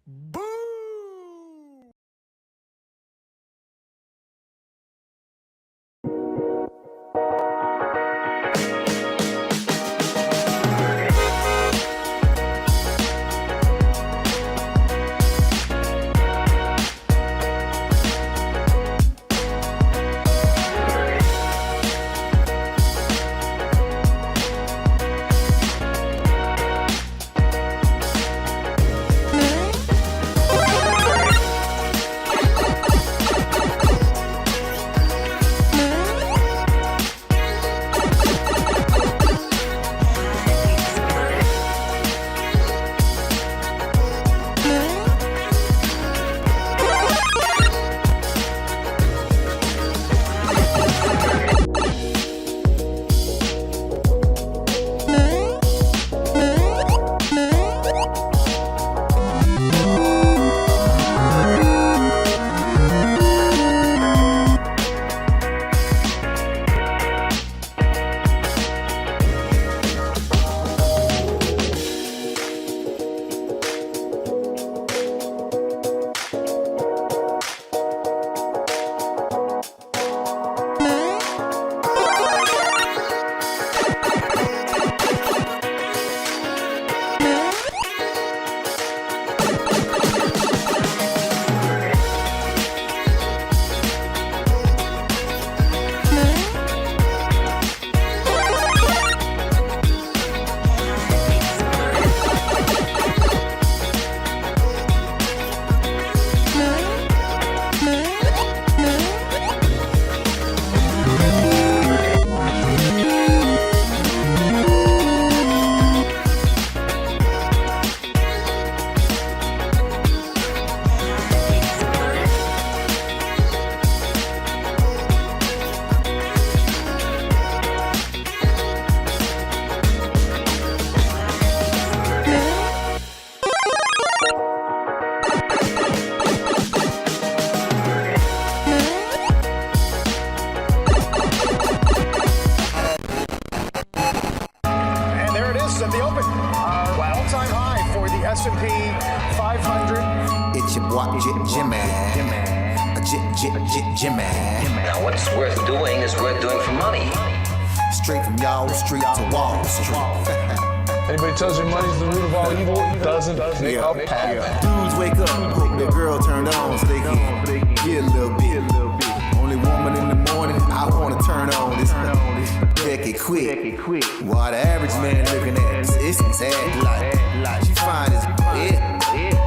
Boo! At the open, our all-time high for the S&P 500. It's your boy Jimmy. Now, what's worth doing is worth doing for money. Straight from y'all street to Wall Street. Anybody tells you money's the root of all evil, doesn't make up happen. Dudes wake up, hope their girl turned on so they can get a little bit. Only woman in the morning I wanna turn on this Becky quick. While the average man looking at this sad like she fine as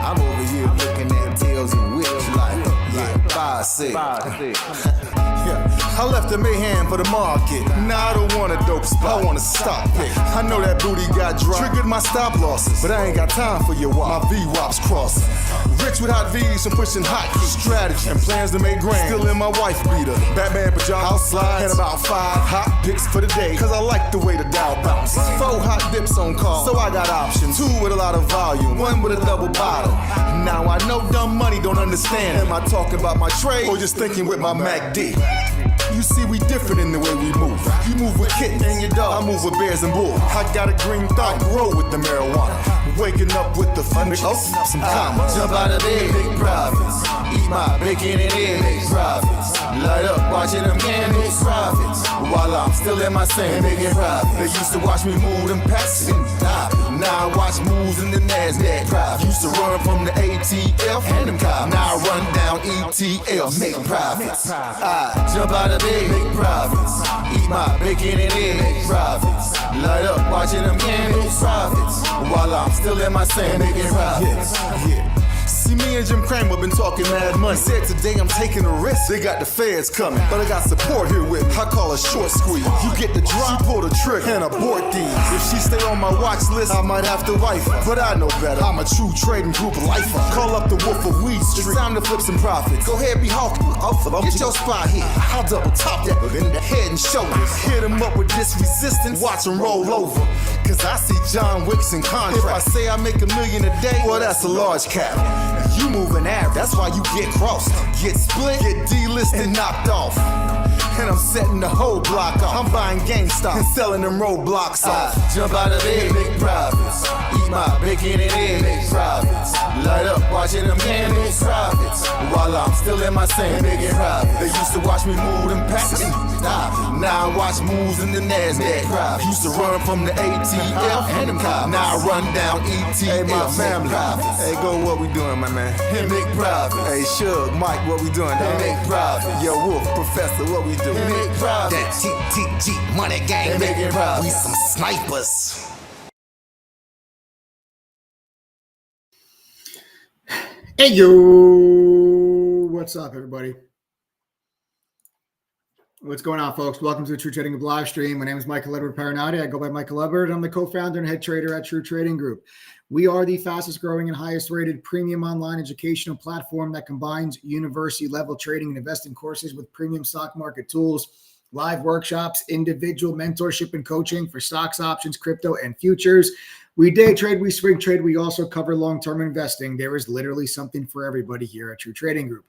I'm over here looking at tails and whips like 5-6. I left the mayhem for the market. Now I don't want a dope spot, I want a stock pick. I know that booty got dry, triggered my stop losses, but I ain't got time for your wop. My V-wops crossing. Rich with hot V's and pushing hot keys. Strategy and plans to make grand. Still in my wife beater, Batman pajamas, house slides, and about 5 hot picks for the day. Cause I like the way the Dow bounces. 4 hot dips on call, so I got options. 2 with a lot of volume, 1 with a double bottle. Now I know dumb money don't understand. Am I talking about my trade or just thinking with my MACD? You see, we different in the way we move. You move with kittens and your dog, I move with bears and bulls. I got a green thumb, grow with the marijuana. Waking up with the fun, open up some commas. Jump out of bed, big profits. Eat my bacon and eggs, big profits. Light up, watching them candles, profits. While I'm still in my sand, making profits. They used to watch me move them packs and stop. Now I watch moves in the NASDAQ. Profits. Used to run from the ATF and them cops. Now I run down ETFs, make profits. I jump out of bed, make profits. Eat my bacon and eggs, make profits. Light up, watching them candles, profits. While I'm still in my sand, making profits. See, me and Jim Cramer been talking mad money. Said today I'm taking a risk. They got the feds coming, but I got support here with me. I call a short squeeze. You get the drop, she pull the trigger and abort these. If she stay on my watch list, I might have to wife her. But I know better. I'm a true trading group lifer. Call up the Wolf of Weed Street. It's time to flip some profits. Go ahead, be hawking. Get your spot here. I'll double top that in the head and shoulders. Hit him up with this resistance. Watch him roll over. Cause I see John Wicks in contract. If I say I make $1 million a day, well, that's a large cap. You moving average, that's why you get crossed. Get split, get delisted, and knocked off. And I'm setting the whole block off. I'm buying GameStop and selling them roadblocks off. Jump out of bed, make profits. Eat my bacon and eggs, make profits. Light up watching them hands, make profits. While I'm still in my same making profits. They used to watch me move them packs. Now I watch moves in the NASDAQ. Used to run from the ATF and them cops. Now I run down ETF. Hey, my family. Hey, go, what we doing, my man? Make profits. Hey, Shug, Mike, what we doing, dog? Make profits. Yo, Wolf, Professor, what we doing? Make profits. That TTG money gang, making profits. We some snipers. Hey, yo, what's up, everybody? What's going on, folks? Welcome to the True Trading Group live stream. My name is Michael Edward Paranati. I go by Michael Edward. I'm the co-founder and head trader at True Trading Group. We are the fastest growing and highest rated premium online educational platform that combines university level trading and investing courses with premium stock market tools, live workshops, individual mentorship and coaching for stocks, options, crypto, and futures. We day trade, we swing trade. We also cover long-term investing. There is literally something for everybody here at True Trading Group.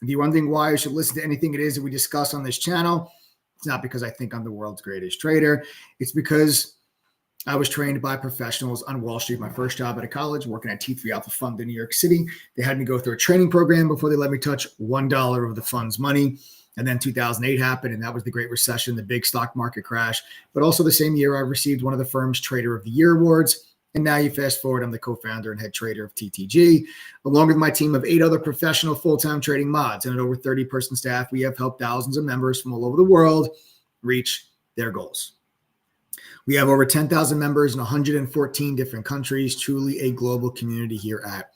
If you're wondering why you should listen to anything it is that we discuss on this channel, it's not because I think I'm the world's greatest trader. It's because I was trained by professionals on Wall Street. My first job out of college, working at T3 Alpha Fund in New York City. They had me go through a training program before they let me touch $1 of the fund's money. And then 2008 happened, and that was the Great Recession, the big stock market crash. But also the same year, I received one of the firm's Trader of the Year awards. And now you fast forward, I'm the co-founder and head trader of TTG, along with my team of 8 other professional full-time trading mods. And at over 30-person staff, we have helped thousands of members from all over the world reach their goals. We have over 10,000 members in 114 different countries, truly a global community here at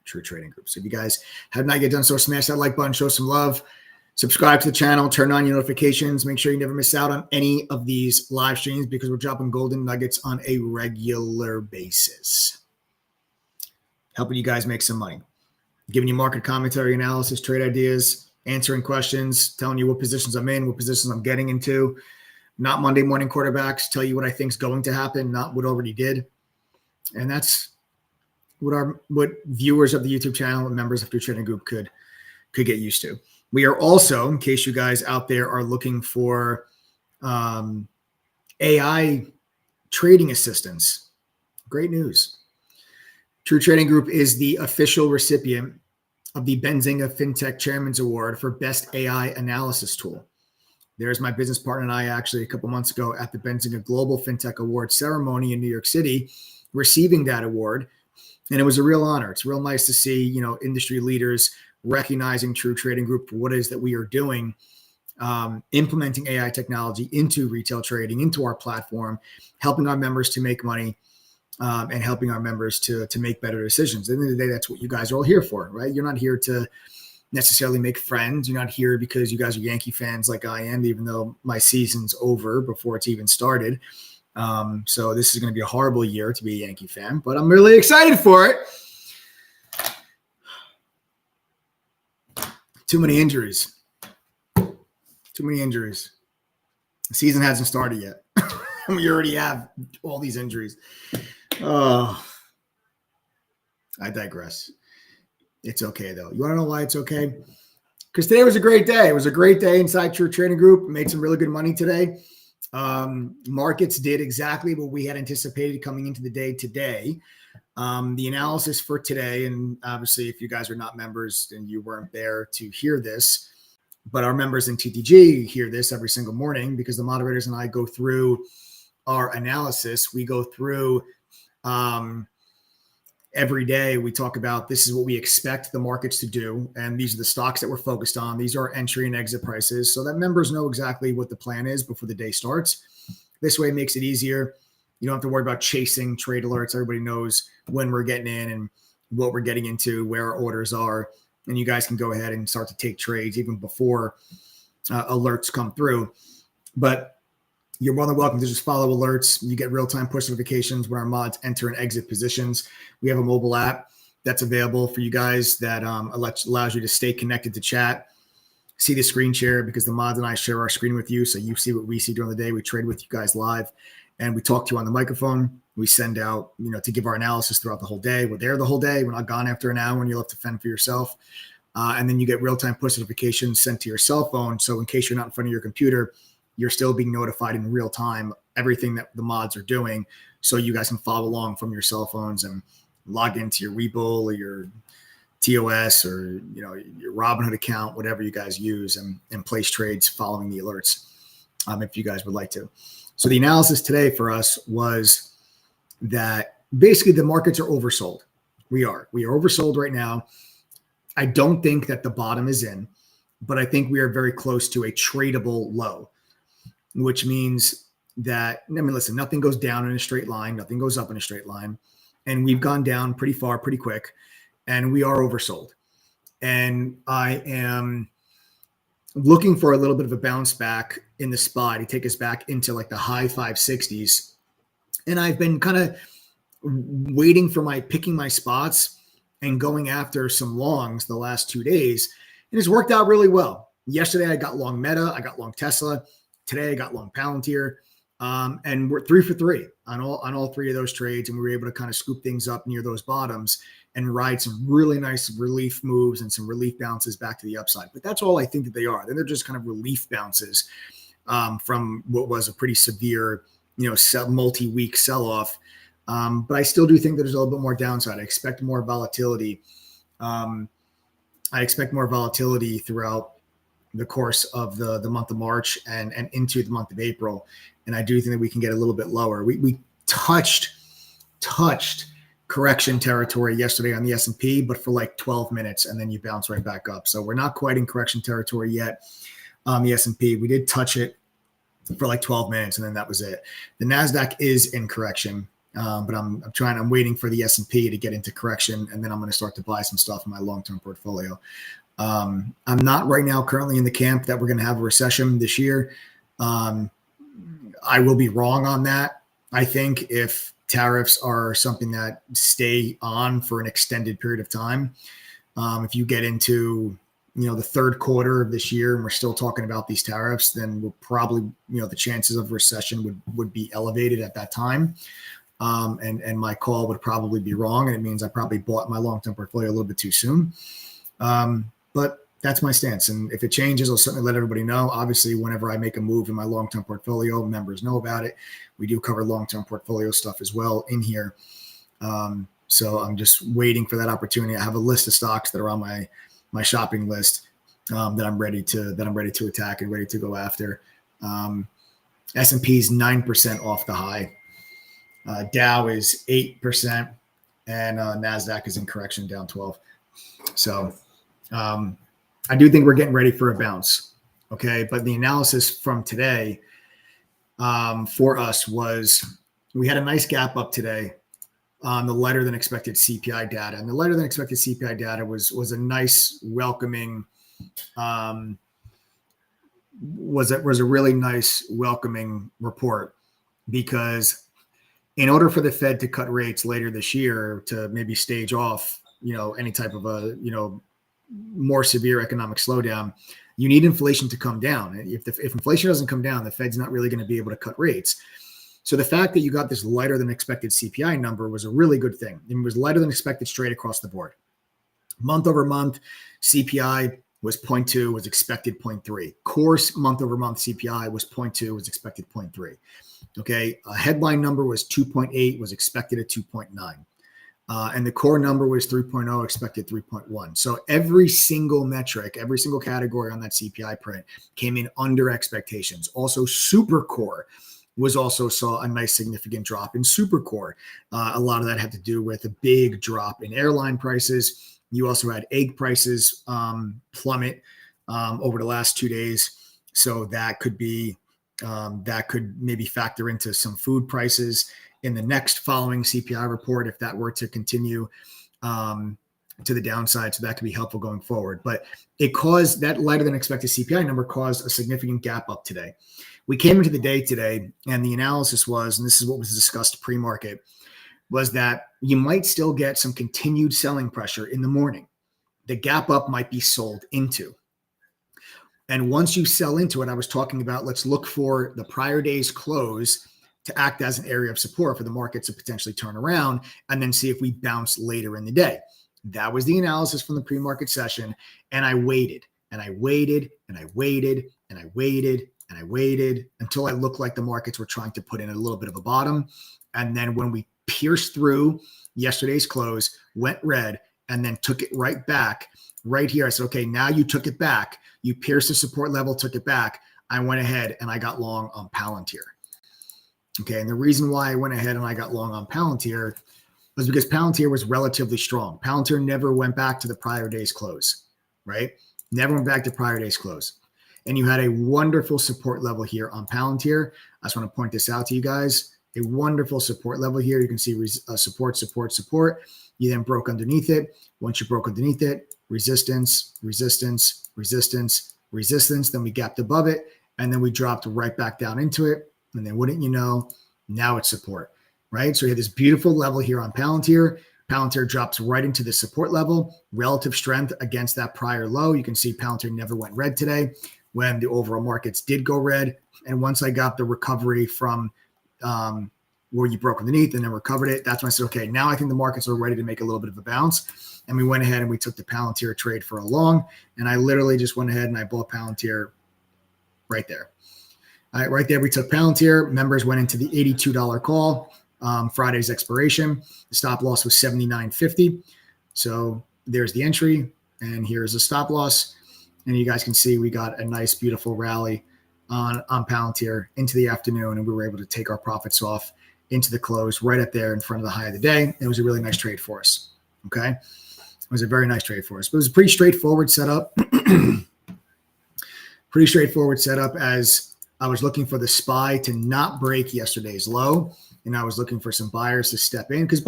True Trading Group. So if you guys have not yet done so, smash that like button, show some love. Subscribe to the channel, turn on your notifications, make sure you never miss out on any of these live streams because we're dropping golden nuggets on a regular basis. Helping you guys make some money. Giving you market commentary, analysis, trade ideas, answering questions, telling you what positions I'm in, what positions I'm getting into. Not Monday morning quarterbacks, tell you what I think is going to happen, not what already did. And that's what viewers of the YouTube channel and members of True Trading Group could get used to. We are also, in case you guys out there are looking for AI trading assistance, great news. True Trading Group is the official recipient of the Benzinga FinTech Chairman's Award for Best AI Analysis Tool. There's my business partner and I actually a couple months ago at the Benzinga Global FinTech Award ceremony in New York City, receiving that award. And it was a real honor. It's real nice to see, industry leaders recognizing True Trading Group for what it is that we are doing, implementing AI technology into retail trading, into our platform, helping our members to make money, and helping our members to make better decisions. At the end of the day, that's what you guys are all here for, right? You're not here to necessarily make friends. You're not here because you guys are Yankee fans like I am, even though my season's over before it's even started. So this is going to be a horrible year to be a Yankee fan, but I'm really excited for it. Too many injuries. The season hasn't started yet. We already have all these injuries. Oh, I digress. It's okay, though. You want to know why it's okay? Because today was a great day. It was a great day inside True Trading Group. Made some really good money today. Markets did exactly what we had anticipated coming into the day today. The analysis for today, and obviously if you guys are not members and you weren't there to hear this, but our members in TTG hear this every single morning because the moderators and I go through our analysis. We go through every day. We talk about this is what we expect the markets to do, and these are the stocks that we're focused on. These are entry and exit prices so that members know exactly what the plan is before the day starts. This way it makes it easier. You don't have to worry about chasing trade alerts. Everybody knows when we're getting in and what we're getting into, where our orders are. And you guys can go ahead and start to take trades even before alerts come through. But you're more than welcome to just follow alerts. You get real-time push notifications when our mods enter and exit positions. We have a mobile app that's available for you guys that allows you to stay connected to chat, see the screen share because the mods and I share our screen with you. So you see what we see during the day. We trade with you guys live. and we talk to you on the microphone. We send out, to give our analysis throughout the whole day. We're there the whole day. We're not gone after an hour when you'll have to fend for yourself. And then you get real-time push notifications sent to your cell phone. So in case you're not in front of your computer, you're still being notified in real time, everything that the mods are doing. So you guys can follow along from your cell phones and log into your Webull or your TOS or, your Robinhood account, whatever you guys use, and place trades following the alerts, if you guys would like to. So the analysis today for us was that basically the markets are oversold. We are oversold right now. I don't think that the bottom is in, but I think we are very close to a tradable low, which means that, listen, nothing goes down in a straight line. Nothing goes up in a straight line. And we've gone down pretty far, pretty quick, and we are oversold. And I am looking for a little bit of a bounce back in the SPY to take us back into like the high 560s. And I've been kind of waiting for picking my spots and going after some longs the last 2 days. And it's worked out really well. Yesterday, I got long Meta. I got long Tesla. Today, I got long Palantir. And we're 3 for 3 on all three of those trades. And we were able to kind of scoop things up near those bottoms and ride some really nice relief moves and some relief bounces back to the upside. But that's all I think that they are. They're just kind of relief bounces from what was a pretty severe, multi-week sell-off. But I still do think that there's a little bit more downside. I expect more volatility. I expect more volatility throughout the course of the month of March and into the month of April. And I do think that we can get a little bit lower. We touched correction territory yesterday on the S&P, but for like 12 minutes, and then you bounce right back up. So we're not quite in correction territory yet on the S&P. We did touch it for like 12 minutes, and then that was it. The NASDAQ is in correction. But I'm waiting for the S&P to get into correction, and then I'm going to start to buy some stuff in my long-term portfolio. I'm not right now currently in the camp that we're going to have a recession this year. I will be wrong on that. I think if tariffs are something that stay on for an extended period of time, if you get into the third quarter of this year and we're still talking about these tariffs, then we'll probably the chances of recession would be elevated at that time. And my call would probably be wrong. And it means I probably bought my long-term portfolio a little bit too soon. But that's my stance. And if it changes, I'll certainly let everybody know. Obviously, whenever I make a move in my long-term portfolio, members know about it. We do cover long-term portfolio stuff as well in here. So I'm just waiting for that opportunity. I have a list of stocks that are on my shopping list that I'm ready to attack and ready to go after. S&P is 9% off the high. Dow is 8%, and NASDAQ is in correction, down 12. So I do think we're getting ready for a bounce. Okay. But the analysis from today for us was we had a nice gap up today on the lighter than expected CPI data. And the lighter than expected CPI data was a nice welcoming, was a really nice welcoming report, because in order for the Fed to cut rates later this year to maybe stage off, any type of a, more severe economic slowdown, you need inflation to come down. If inflation doesn't come down, the Fed's not really going to be able to cut rates. So the fact that you got this lighter than expected CPI number was a really good thing. It was lighter than expected straight across the board. Month over month, CPI was 0.2, was expected 0.3. Core month over month CPI was 0.2, was expected 0.3. Okay, a headline number was 2.8, was expected at 2.9. And the core number was 3.0, expected 3.1. So every single metric, every single category on that CPI print came in under expectations. Also, super core saw a nice significant drop in super core. A lot of that had to do with a big drop in airline prices. You also had egg prices plummet over the last 2 days. So that could be that could maybe factor into some food prices in the next following CPI report if that were to continue to the downside. So that could be helpful going forward. But it caused that lighter than expected CPI number caused a significant gap up today. We came into the day today, and the analysis was, and this is what was discussed pre-market, was that you might still get some continued selling pressure in the morning. The gap up might be sold into. And once you sell into it, I was talking about, let's look for the prior day's close to act as an area of support for the market to potentially turn around and then see if we bounce later in the day. That was the analysis from the pre-market session. And I waited and I waited and I waited and I waited and I waited until I looked like the markets were trying to put in a little bit of a bottom. And then when we pierced through yesterday's close, went red, and then took it right back right here. I said, okay, now you took it back. You pierced the support level, took it back. I went ahead and I got long on Palantir. Okay. And the reason why I went ahead and I got long on Palantir was because Palantir was relatively strong. Palantir never went back to the prior day's close, right? Never went back to prior day's close. And you had a wonderful support level here on Palantir. I just want to point this out to you guys. A wonderful support level here. You can see support, support, support. You then broke underneath it. Once you broke underneath it, resistance, resistance, resistance, resistance. Then we gapped above it, and then we dropped right back down into it. And then wouldn't you know, now it's support, right? So we had this beautiful level here on Palantir. Palantir drops right into the support level, relative strength against that prior low. You can see Palantir never went red today when the overall markets did go red. And once I got the recovery from where you broke underneath and then recovered it, that's when I said, okay, now I think the markets are ready to make a little bit of a bounce. And we went ahead and we took the Palantir trade for a long. And I literally just went ahead and I bought Palantir right there. All right, right there, we took Palantir. Members went into the $82 call, Friday's expiration. The stop loss was $79.50. So there's the entry, and here's the stop loss. And you guys can see we got a nice, beautiful rally on Palantir into the afternoon, and we were able to take our profits off into the close right up there in front of the high of the day. It was a really nice trade for us. Okay. It was a very nice trade for us, but it was a pretty straightforward setup. Pretty straightforward setup as I was looking for the SPY to not break yesterday's low, and I was looking for some buyers to step in because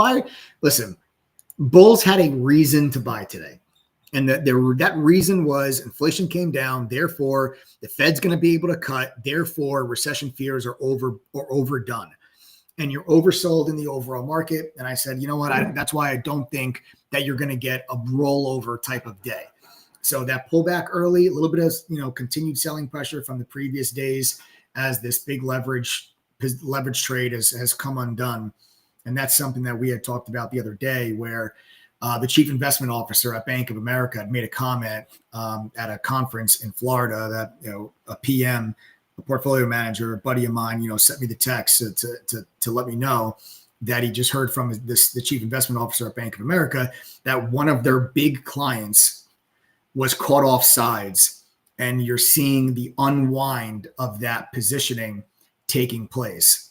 bulls had a reason to buy today. And that reason was inflation came down. Therefore, the Fed's going to be able to cut. Therefore, recession fears are overdone. And you're oversold in the overall market. And I said, you know what? That's why I don't think that you're going to get a rollover type of day. So that pullback early, a little bit of continued selling pressure from the previous days as this big leverage trade has come undone. And that's something that we had talked about the other day where the chief investment officer at Bank of America had made a comment at a conference in Florida that, a PM, a portfolio manager, a buddy of mine, sent me the text to let me know that he just heard from the chief investment officer at Bank of America that one of their big clients was caught off sides, and you're seeing the unwind of that positioning taking place.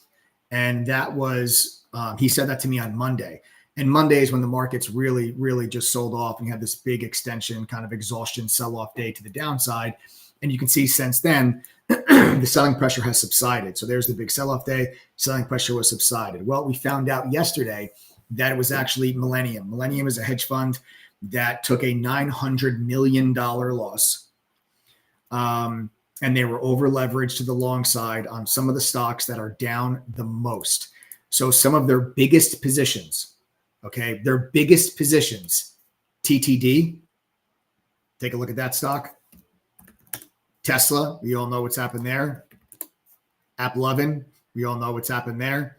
And that was, he said that to me on Monday. And Monday is when the markets really, really just sold off and had this big extension, kind of exhaustion sell-off day to the downside. And you can see since then, the selling pressure has subsided. So there's the big sell-off day. Selling pressure was subsided. Well, we found out yesterday that it was actually Millennium. Millennium is a hedge fund that took a $900 million loss. And they were over leveraged to the long side on some of the stocks that are down the most. So some of their biggest positions, TTD, take a look at that stock. Tesla, we all know what's happened there. AppLovin, we all know what's happened there,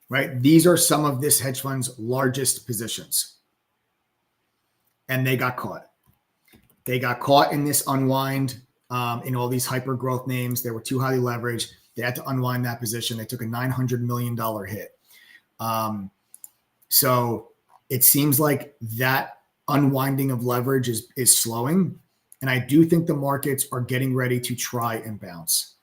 right? These are some of this hedge fund's largest positions. And they got caught. They got caught in this unwind in all these hyper growth names. They were too highly leveraged. They had to unwind that position. They took a $900 million hit. So it seems like that unwinding of leverage is slowing. And I do think the markets are getting ready to try and bounce.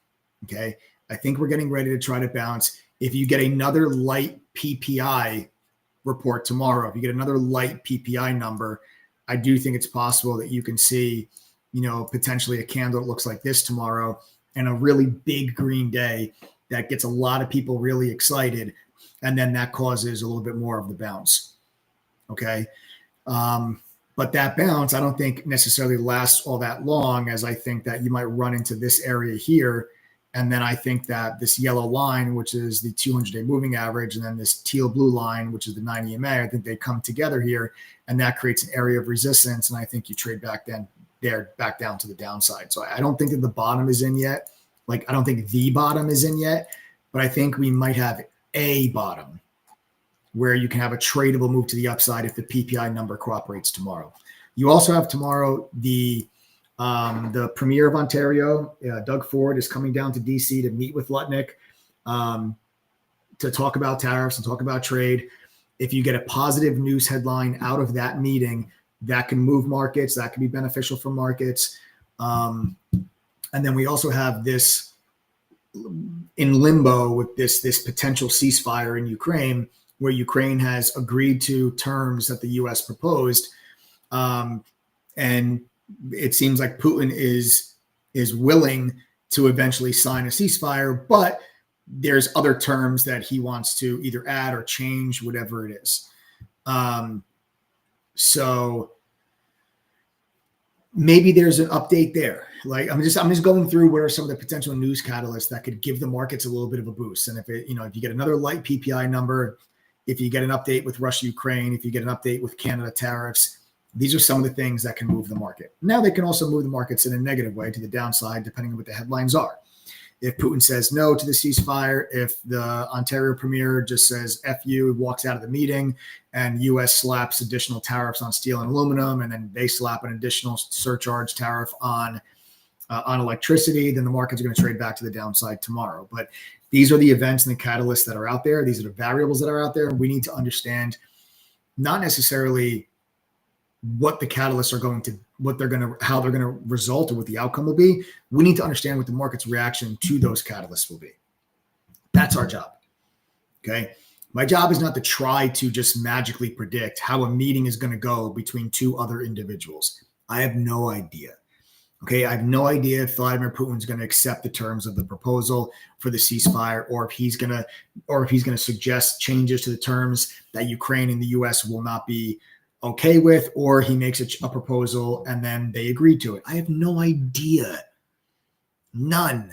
Okay. I think we're getting ready to try to bounce. If you get another light PPI report tomorrow, if you get another light PPI number, I do think it's possible that you can see, potentially a candle that looks like this tomorrow and a really big green day that gets a lot of people really excited. And then that causes a little bit more of the bounce. Okay. But that bounce, I don't think necessarily lasts all that long, as I think that you might run into this area here. And then I think that this yellow line, which is the 200-day moving average, and then this teal blue line, which is the 9 EMA, I think they come together here, and that creates an area of resistance. And I think you trade back down to the downside. So I don't think that the bottom is in yet. I don't think the bottom is in yet, but I think we might have a bottom where you can have a tradable move to the upside if the PPI number cooperates tomorrow. You also have tomorrow the Premier of Ontario, Doug Ford, is coming down to DC to meet with Lutnick to talk about tariffs and talk about trade. If you get a positive news headline out of that meeting, that can move markets. That can be beneficial for markets. And then we also have this in limbo with this potential ceasefire in Ukraine, where Ukraine has agreed to terms that the U.S. proposed. And it seems like Putin is willing to eventually sign a ceasefire, but there's other terms that he wants to either add or change, whatever it is. So maybe there's an update there. Like I'm just going through what are some of the potential news catalysts that could give the markets a little bit of a boost. And if you get another light PPI number, if you get an update with Russia, Ukraine, if you get an update with Canada tariffs, these are some of the things that can move the market. Now they can also move the markets in a negative way to the downside, depending on what the headlines are. If Putin says no to the ceasefire, if the Ontario Premier just says F you, walks out of the meeting, and U.S. slaps additional tariffs on steel and aluminum, and then they slap an additional surcharge tariff on electricity, then the markets are going to trade back to the downside tomorrow. But these are the events and the catalysts that are out there. These are the variables that are out there. We need to understand not necessarily what the catalysts are going to, how they're going to result or what the outcome will be. We need to understand what the market's reaction to those catalysts will be. That's our job. Okay. My job is not to try to just magically predict how a meeting is going to go between two other individuals. I have no idea. Okay. I have no idea if Vladimir Putin's going to accept the terms of the proposal for the ceasefire, or if he's going to suggest changes to the terms that Ukraine and the U.S. will not be okay with, or he makes a proposal and then they agree to it. I have no idea. None.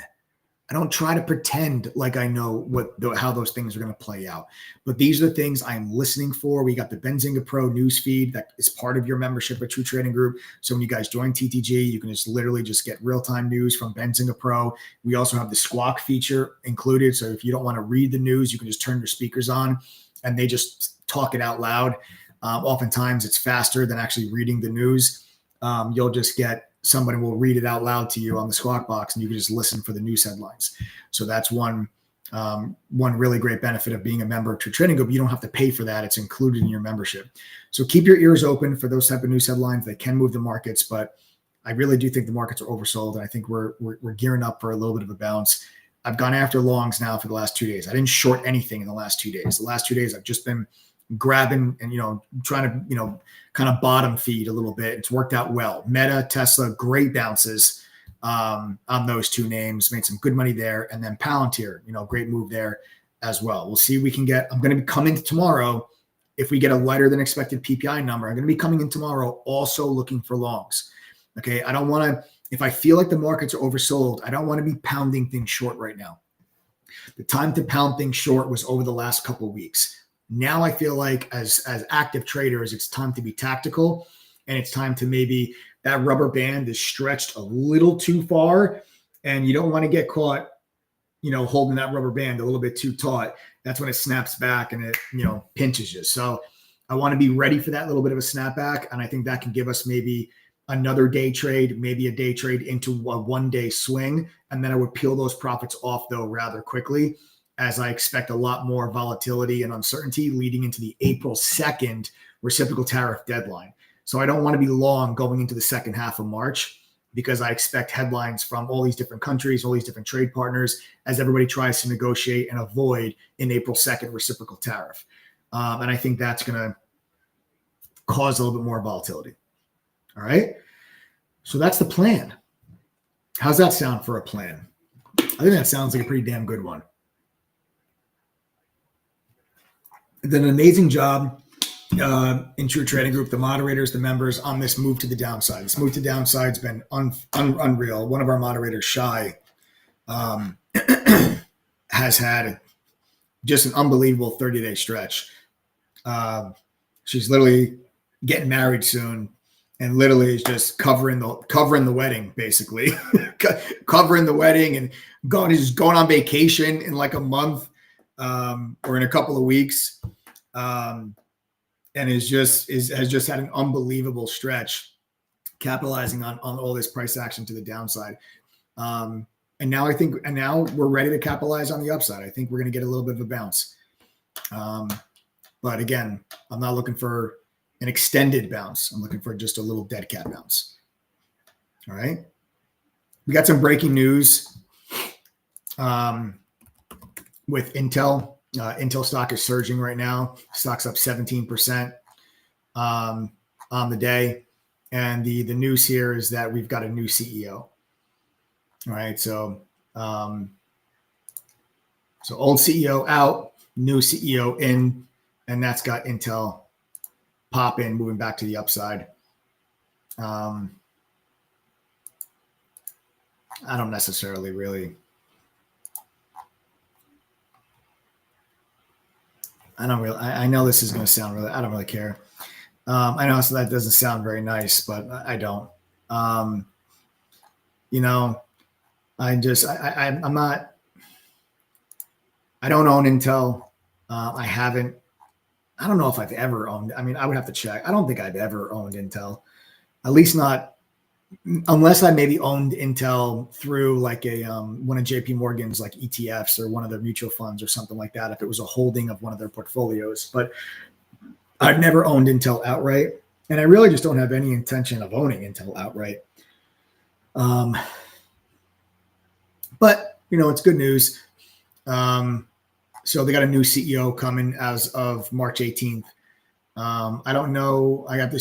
I don't try to pretend like I know how those things are going to play out. But these are the things I'm listening for. We got the Benzinga Pro news feed that is part of your membership at True Trading Group. So when you guys join TTG, you can just literally just get real-time news from Benzinga Pro. We also have the Squawk feature included. So if you don't want to read the news, you can just turn your speakers on and they just talk it out loud. Oftentimes it's faster than actually reading the news. You'll just get somebody will read it out loud to you on the Squawk box, and you can just listen for the news headlines. So that's one really great benefit of being a member of True Trading Group. You don't have to pay for that. It's included in your membership. So keep your ears open for those type of news headlines. They can move the markets, but I really do think the markets are oversold. And I think we're gearing up for a little bit of a bounce. I've gone after longs now for the last 2 days. I didn't short anything in the last 2 days. The last 2 days, I've just been grabbing and, trying to, kind of bottom feed a little bit. It's worked out well. Meta, Tesla, great bounces on those two names, made some good money there. And then Palantir, great move there as well. We'll see if we can I'm going to be coming tomorrow. If we get a lighter than expected PPI number, I'm going to be coming in tomorrow also looking for longs. Okay. I don't want to, if I feel like the markets are oversold, I don't want to be pounding things short right now. The time to pound things short was over the last couple of weeks. Now I feel like as active traders, it's time to be tactical, and it's time to maybe that rubber band is stretched a little too far, and you don't want to get caught, holding that rubber band a little bit too taut. That's when it snaps back and it, pinches you. So I want to be ready for that little bit of a snapback. And I think that can give us maybe another day trade, maybe a day trade into a 1 day swing. And then I would peel those profits off though rather quickly, as I expect a lot more volatility and uncertainty leading into the April 2nd reciprocal tariff deadline. So I don't want to be long going into the second half of March, because I expect headlines from all these different countries, all these different trade partners, as everybody tries to negotiate and avoid an April 2nd reciprocal tariff. And I think that's going to cause a little bit more volatility. All right. So that's the plan. How's that sound for a plan? I think that sounds like a pretty damn good one. Did an amazing job in True Trading Group, the moderators, the members, on this move to the downside. This move to downside has been unreal. One of our moderators, Shy, has had just an unbelievable 30-day stretch. She's literally getting married soon, and literally is just covering the wedding, basically covering the wedding and going on vacation in like a month or in a couple of weeks. And has just had an unbelievable stretch, capitalizing on all this price action to the downside. And now we're ready to capitalize on the upside. I think we're going to get a little bit of a bounce. But again, I'm not looking for an extended bounce. I'm looking for just a little dead cat bounce. All right. We got some breaking news with Intel. Intel stock is surging right now. Stock's up 17% on the day. And the news here is that we've got a new CEO. All right. So old CEO out, new CEO in, and that's got Intel pop in, moving back to the upside. I don't necessarily really. I know this is going to sound really, I don't really care. I know so that doesn't sound very nice, but I don't. I'm not, I don't own Intel. I don't know if I've ever owned, I mean, I would have to check. I don't think I've ever owned Intel, at least not, unless I maybe owned Intel through like one of JP Morgan's like ETFs or one of their mutual funds or something like that, if it was a holding of one of their portfolios. But I've never owned Intel outright, and I really just don't have any intention of owning Intel outright. But it's good news. So they got a new CEO coming as of March 18th. I don't know. I got to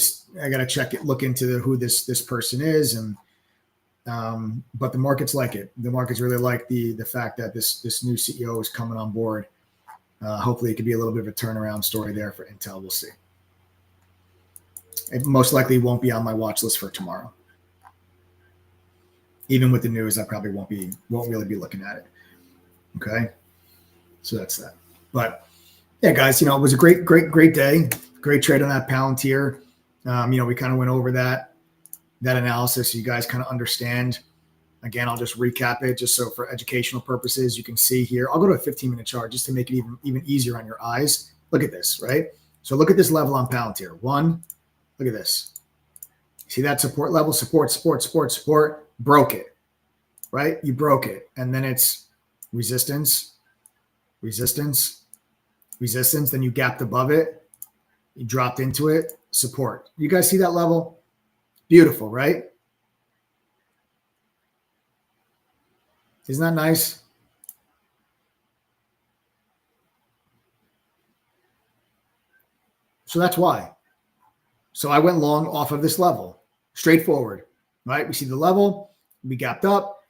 look into who this person is. And, but the markets like it. The markets really like the fact that this new CEO is coming on board. Hopefully it could be a little bit of a turnaround story there for Intel. We'll see. It most likely won't be on my watch list for tomorrow. Even with the news, I probably won't really be looking at it. Okay. So that's that. But yeah, guys, it was a great day. Great trade on that Palantir. We kind of went over that analysis so you guys kind of understand. Again, I'll just recap it just so for educational purposes, you can see here. I'll go to a 15-minute chart just to make it even easier on your eyes. Look at this, right? So look at this level on Palantir. Look at this. See that support level? Support. Broke it, right? You broke it. And then it's resistance. Then you gapped above it. You dropped into it. Support. You guys see that level? Beautiful, right? Isn't that nice? So that's why. So I went long off of this level. Straightforward, right? We see the level. We gapped up.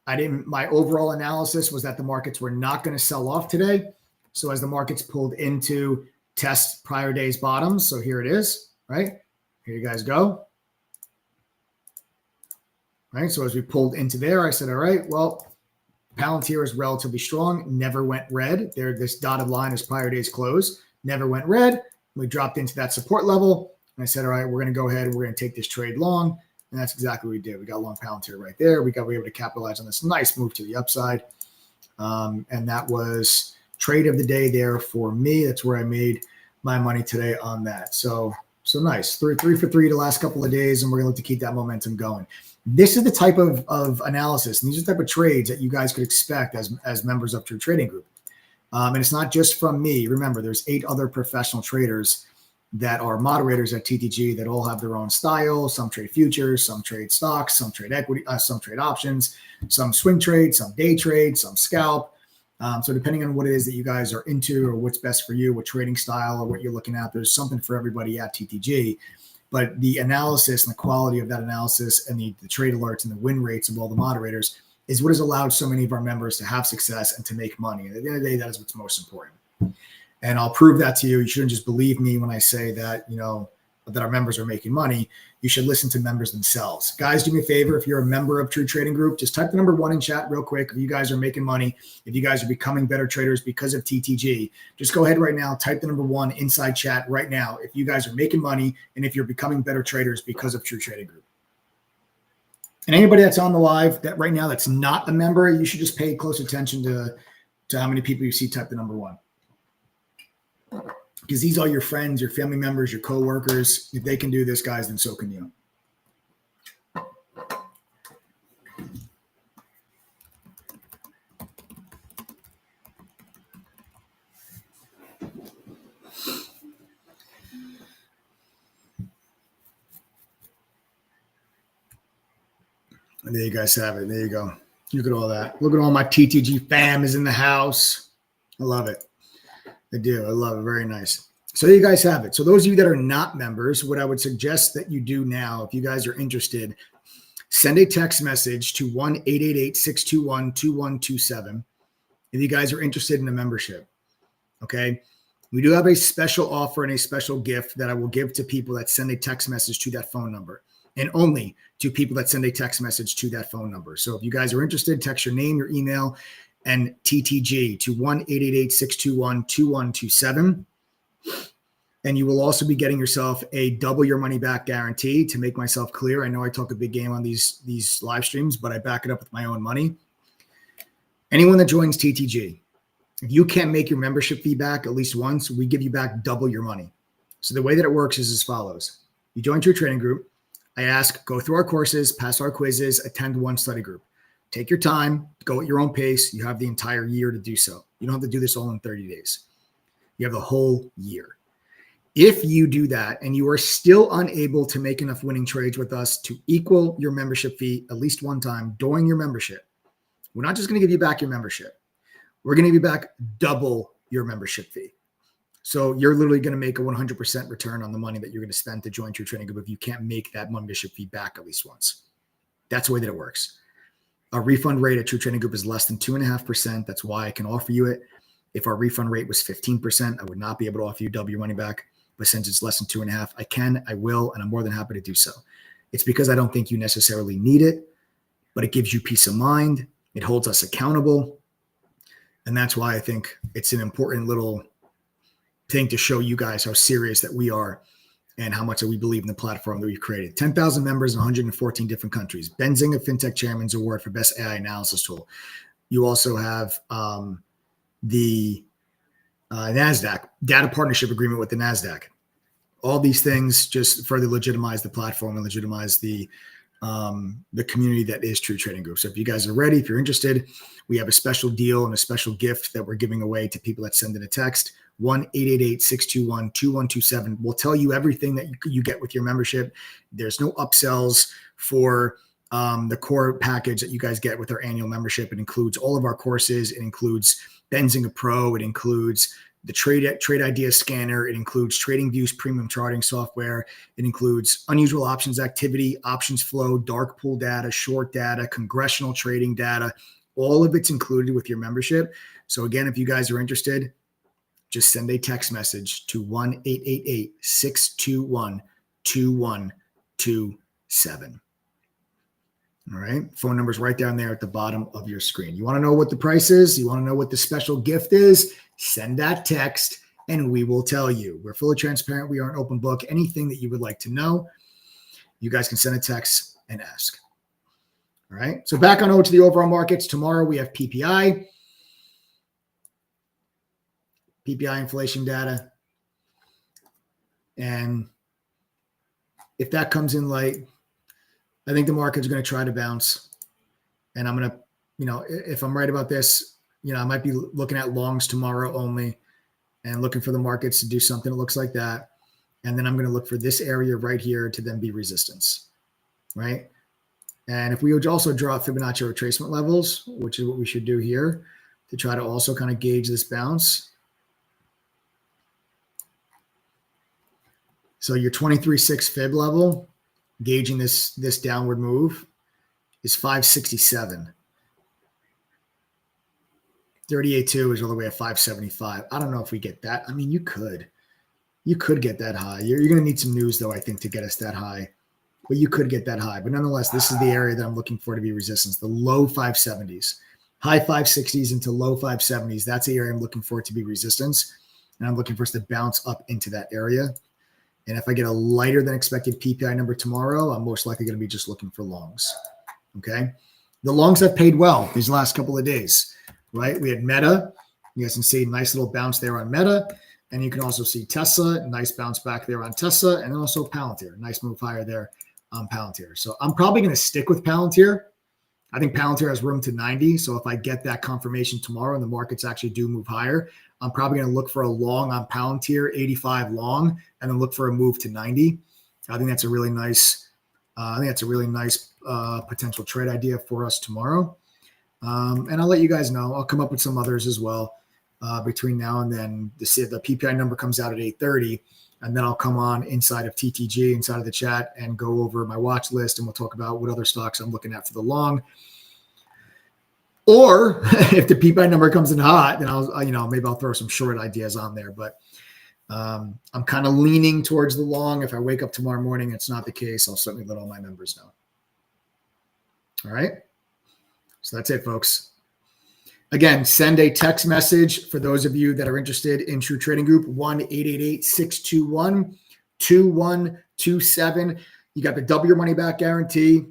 My overall analysis was that the markets were not going to sell off today. So as the markets pulled into test prior day's bottoms, so here it is, right? Here you guys go. Right? So as we pulled into there, I said, all right, well, Palantir is relatively strong, never went red. This dotted line is prior day's close, never went red. We dropped into that support level. And I said, all right, we're going to go ahead and we're going to take this trade long. And that's exactly what we did. We got long Palantir right there. We were able to capitalize on this nice move to the upside. And that was trade of the day there for me. That's where I made my money today on that. So nice. Three for three the last couple of days, and we're going to look to keep that momentum going. This is the type of analysis, and these are the type of trades that you guys could expect as members of True Trading Group. And it's not just from me. Remember, there's 8 other professional traders that are moderators at TTG that all have their own style. Some trade futures, some trade stocks, some trade equity, some trade options, some swing trade, some day trade, some scalp. So depending on what it is that you guys are into or what's best for you, what trading style or what you're looking at, there's something for everybody at TTG. But the analysis and the quality of that analysis and the trade alerts and the win rates of all the moderators is what has allowed so many of our members to have success and to make money. And at the end of the day, that is what's most important. And I'll prove that to you. You shouldn't just believe me when I say that, that our members are making money. You should listen to members themselves. Guys, do me a favor. If you're a member of True Trading Group, just type the number 1 in chat real quick. If you guys are making money, if you guys are becoming better traders because of TTG, just go ahead right now, type the number 1 inside chat right now. If you guys are making money and if you're becoming better traders because of True Trading Group. And anybody that's on the live that right now that's not a member, you should just pay close attention to how many people you see type the number 1. Because these are your friends, your family members, your coworkers. If they can do this, guys, then so can you. And there you guys have it. There you go. Look at all that. Look at all my TTG fam is in the house. I love it. I do. I love it. Very nice. So you guys have it. So those of you that are not members, what I would suggest that you do now, if you guys are interested, send a text message to 1-888-621-2127 if you guys are interested in a membership. Okay. We do have a special offer and a special gift that I will give to people that send a text message to that phone number, and only to people that send a text message to that phone number. So if you guys are interested, text your name, your email, and TTG to 1-888-621-2127. And you will also be getting yourself a double your money back guarantee. To make myself clear, I know I talk a big game on these live streams, but I back it up with my own money. Anyone that joins TTG, if you can't make your membership fee back at least once, we give you back double your money. So the way that it works is as follows. You join True Trading Group. I ask, go through our courses, pass our quizzes, attend one study group. Take your time, go at your own pace. You have the entire year to do so. You don't have to do this all in 30 days. You have the whole year. If you do that and you are still unable to make enough winning trades with us to equal your membership fee at least one time during your membership, we're not just going to give you back your membership. We're going to give you back double your membership fee. So you're literally going to make a 100% return on the money that you're going to spend to join True Trading Group if you can't make that membership fee back at least once. That's the way that it works. Our refund rate at True Trading Group is less than 2.5%. That's why I can offer you it. If our refund rate was 15%, I would not be able to offer you double your money back. But since it's less than 2.5%, I can, I will, and I'm more than happy to do so. It's because I don't think you necessarily need it, but it gives you peace of mind. It holds us accountable. And that's why I think it's an important little thing to show you guys how serious that we are and how much that we believe in the platform that we've created. 10,000 members in 114 different countries. Benzinga FinTech Chairman's Award for Best AI Analysis Tool. You also have the NASDAQ, data partnership agreement with the NASDAQ. All these things just further legitimize the platform and legitimize the community that is True Trading Group. So if you guys are ready, if you're interested, we have a special deal and a special gift that we're giving away to people that send in a text. 1-888-621-2127. We'll tell you everything that you get with your membership. There's no upsells for the core package that you guys get with our annual membership. It includes all of our courses. It includes Benzinga Pro. It includes the trade idea scanner. It includes TradingView's premium charting software. It includes unusual options activity, options flow, dark pool data, short data, congressional trading data. All of it's included with your membership. So again, if you guys are interested, just send a text message to 1-888-621-2127. All right. Phone number's right down there at the bottom of your screen. You want to know what the price is? You want to know what the special gift is? Send that text and we will tell you. We're fully transparent. We are an open book. Anything that you would like to know, you guys can send a text and ask. All right. So back on over to the overall markets. Tomorrow we have PPI inflation data. And if that comes in light, I think the market's going to try to bounce. And I'm going to, if I'm right about this, I might be looking at longs tomorrow only and looking for the markets to do something that looks like that. And then I'm going to look for this area right here to then be resistance, right? And if we would also draw Fibonacci retracement levels, which is what we should do here to try to also kind of gauge this bounce. So your 23.6 fib level, gauging this downward move, is 567. 38.2 is all the way at 575. I don't know if we get that. I mean, you could. You could get that high. You're going to need some news, though, I think, to get us that high. But you could get that high. But nonetheless, this is the area that I'm looking for to be resistance, the low 570s. High 560s into low 570s. That's the area I'm looking for it to be resistance. And I'm looking for us to bounce up into that area. And if I get a lighter than expected PPI number tomorrow, I'm most likely going to be just looking for longs. Okay. The longs have paid well these last couple of days, right? We had Meta. You guys can see a nice little bounce there on Meta. And you can also see Tesla, nice bounce back there on Tesla. And then also Palantir, nice move higher there on Palantir. So I'm probably going to stick with Palantir. I think Palantir has room to 90. So if I get that confirmation tomorrow and the markets actually do move higher, I'm probably going to look for a long on Palantir, 85 long, and then look for a move to 90. I think that's a really nice, potential trade idea for us tomorrow. And I'll let you guys know. I'll come up with some others as well between now and then. The PPI number comes out at 8:30, and then I'll come on inside of TTG, inside of the chat, and go over my watch list, and we'll talk about what other stocks I'm looking at for the long. Or if the PPI number comes in hot, then maybe I'll throw some short ideas on there. But I'm kind of leaning towards the long. If I wake up tomorrow morning, it's not the case, I'll certainly let all my members know. All right. So that's it, folks. Again, send a text message for those of you that are interested in True Trading Group, 1-888-621-2127. You got the double your money back guarantee.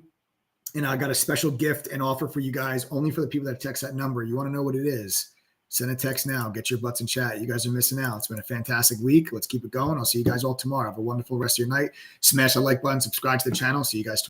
And I got a special gift and offer for you guys, only for the people that text that number. You want to know what it is? Send a text now. Get your butts in chat. You guys are missing out. It's been a fantastic week. Let's keep it going. I'll see you guys all tomorrow. Have a wonderful rest of your night. Smash that like button. Subscribe to the channel. See you guys tomorrow.